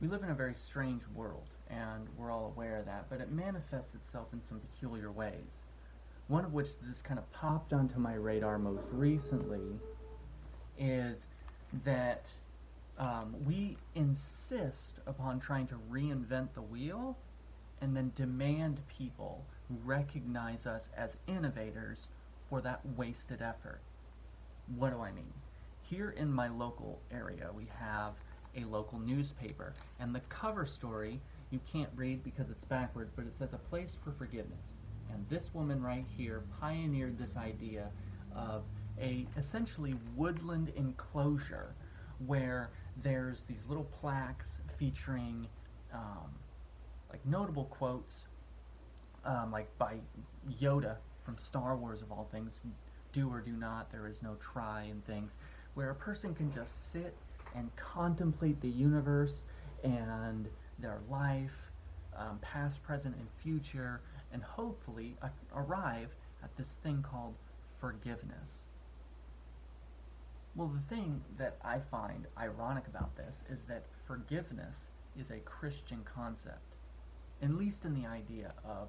We live in a very strange world, and we're all aware of that, but it manifests itself in some peculiar ways. One of which this kind of popped onto my radar most recently is that we insist upon trying to reinvent the wheel and then demand people recognize us as innovators for that wasted effort. What do I mean? Here in my local area, we have a local newspaper, and the cover story you can't read because it's backwards, but it says a place for forgiveness. And this woman right here pioneered this idea of a essentially woodland enclosure where there's these little plaques featuring like notable quotes, like by Yoda from Star Wars of all things, do or do not, there is no try, and things, where a person can just sit and contemplate the universe and their life, past, present, and future, and hopefully arrive at this thing called forgiveness. Well, the thing that I find ironic about this is that forgiveness is a Christian concept, at least in the idea of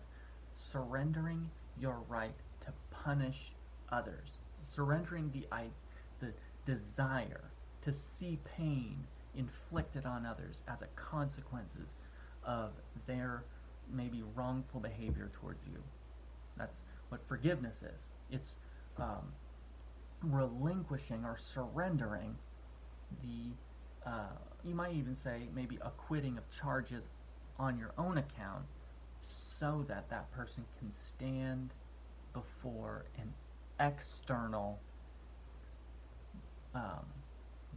surrendering your right to punish others, surrendering the desire to see pain inflicted on others as a consequences of their maybe wrongful behavior towards you. That's what forgiveness is. It's relinquishing or surrendering you might even say maybe acquitting of charges on your own account so that that person can stand before an external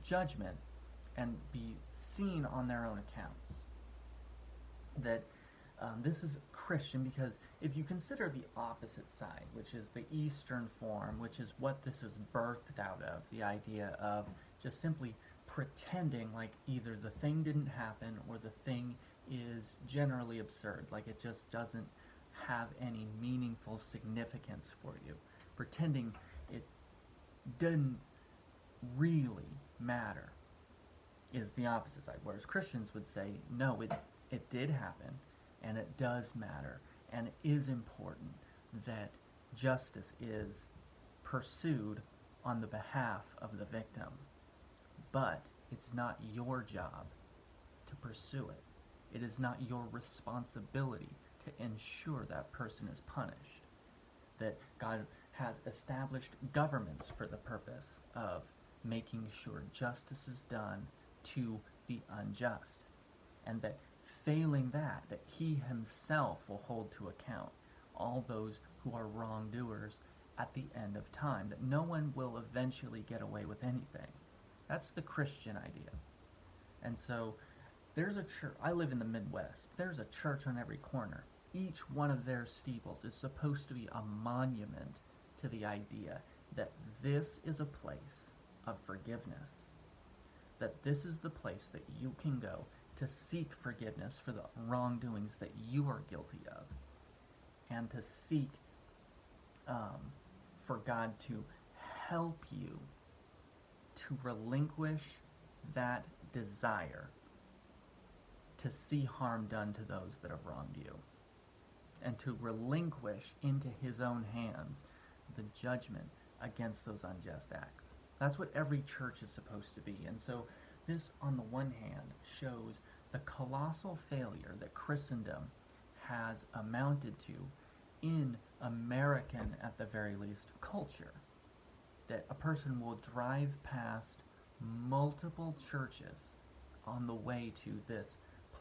judgment and be seen on their own accounts. That this is Christian because if you consider the opposite side, which is the Eastern form, which is what this is birthed out of, the idea of just simply pretending like either the thing didn't happen or the thing is generally absurd, like it just doesn't have any meaningful significance for you, pretending it didn't really matter, is the opposite side. Whereas Christians would say, no, it did happen, and it does matter, and it is important that justice is pursued on the behalf of the victim. But it's not your job to pursue it. It is not your responsibility to ensure that person is punished. That God has established governments for the purpose of making sure justice is done to the unjust. And that failing that he himself will hold to account all those who are wrongdoers at the end of time. That no one will eventually get away with anything. That's the Christian idea. And so there's a church. I live in the Midwest. There's a church on every corner. Each one of their steeples is supposed to be a monument to the idea that this is a place of forgiveness. That this is the place that you can go to seek forgiveness for the wrongdoings that you are guilty of. And to seek for God to help you to relinquish that desire to see harm done to those that have wronged you, and to relinquish into his own hands the judgment against those unjust acts. That's what every church is supposed to be. And so this, on the one hand, shows the colossal failure that Christendom has amounted to in American, at the very least, culture. That a person will drive past multiple churches on the way to this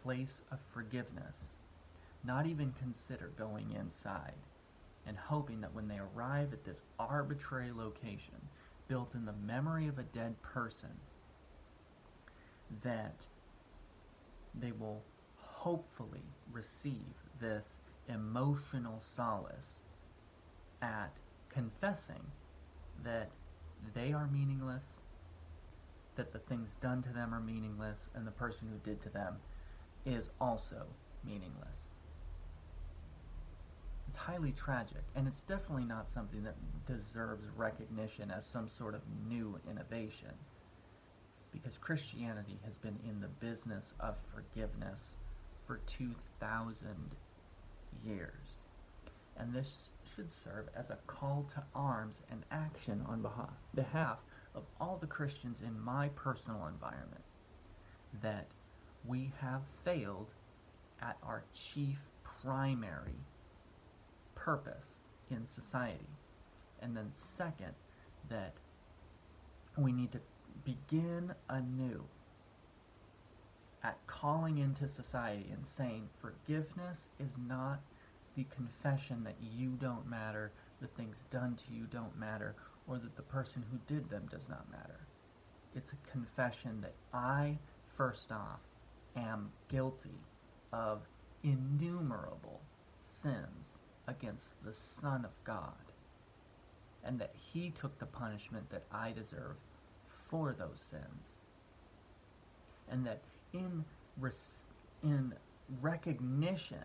place of forgiveness, not even consider going inside, and hoping that when they arrive at this arbitrary location, built in the memory of a dead person, that they will hopefully receive this emotional solace at confessing that they are meaningless, that the things done to them are meaningless, and the person who did to them is also meaningless. It's highly tragic, and it's definitely not something that deserves recognition as some sort of new innovation. because Christianity has been in the business of forgiveness for 2,000 years. And this should serve as a call to arms and action on behalf of all the Christians in my personal environment, that we have failed at our chief primary purpose in society. And then second, that we need to begin anew at calling into society and saying forgiveness is not the confession that you don't matter, the things done to you don't matter, or that the person who did them does not matter. It's a confession that I, first off, am guilty of innumerable sins against the Son of God, and that he took the punishment that I deserve for those sins, and that in recognition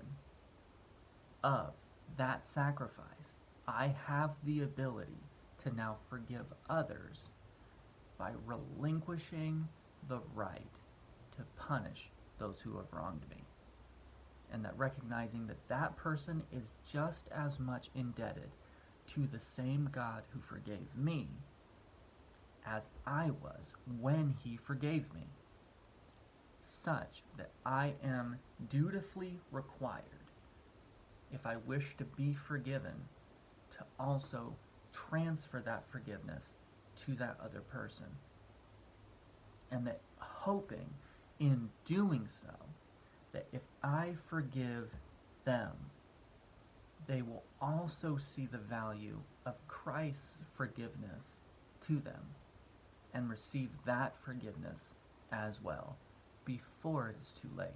of that sacrifice, I have the ability to now forgive others by relinquishing the right to punish those who have wronged me. And that recognizing that that person is just as much indebted to the same God who forgave me as I was when he forgave me, such that I am dutifully required, if I wish to be forgiven, to also transfer that forgiveness to that other person. And that hoping in doing so, that if I forgive them, they will also see the value of Christ's forgiveness to them and receive that forgiveness as well before it is too late.